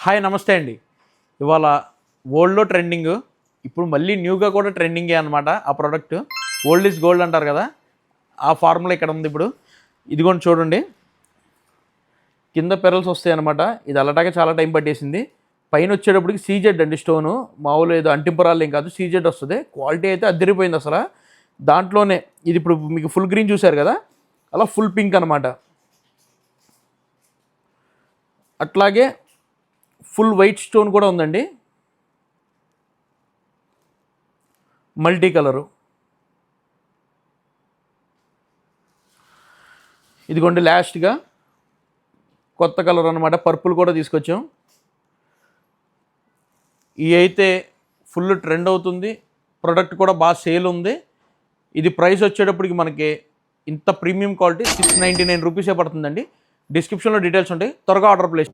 Hi నమస్తే అండి. ఇవాళ ఓల్డ్లో ట్రెండింగ్, ఇప్పుడు మళ్ళీ న్యూగా కూడా ట్రెండింగే అనమాట. ఆ ప్రోడక్ట్ ఓల్డ్ ఈజ్ గోల్డ్ అంటారు కదా, ఆ ఫార్ములా ఇక్కడ ఉంది. ఇప్పుడు ఇదిగోండి చూడండి, కింద పెరల్స్ వస్తాయి అనమాట. ఇది అల్లటాకే చాలా టైం పట్టేసింది. పైన వచ్చేటప్పటికి సీజెడ్ అండి, స్టోను మామూలు ఏదో అంటింపురాలు ఏం కాదు, సీజెడ్ వస్తుంది. క్వాలిటీ అయితే అద్దరిపోయింది అసలు. దాంట్లోనే ఇది ఇప్పుడు మీకు ఫుల్ గ్రీన్ చూశారు కదా, అలా ఫుల్ పింక్ అనమాట. అట్లాగే ఫుల్ వైట్ స్టోన్ కూడా ఉందండి, మల్టీ కలరు. ఇదిగోండి లాస్ట్గా కొత్త కలర్ అనమాట, పర్పుల్ కూడా తీసుకొచ్చాం. ఇవి అయితే ఫుల్ ట్రెండ్ అవుతుంది, ప్రోడక్ట్ కూడా బాగా సేల్ ఉంది. ఇది ప్రైస్ వచ్చేటప్పటికి మనకి ఇంత ప్రీమియం క్వాలిటీ 699 రూపీసే పడుతుందండి. డిస్క్రిప్షన్లో డీటెయిల్స్ ఉంటాయి, త్వరగా ఆర్డర్ ప్లేస్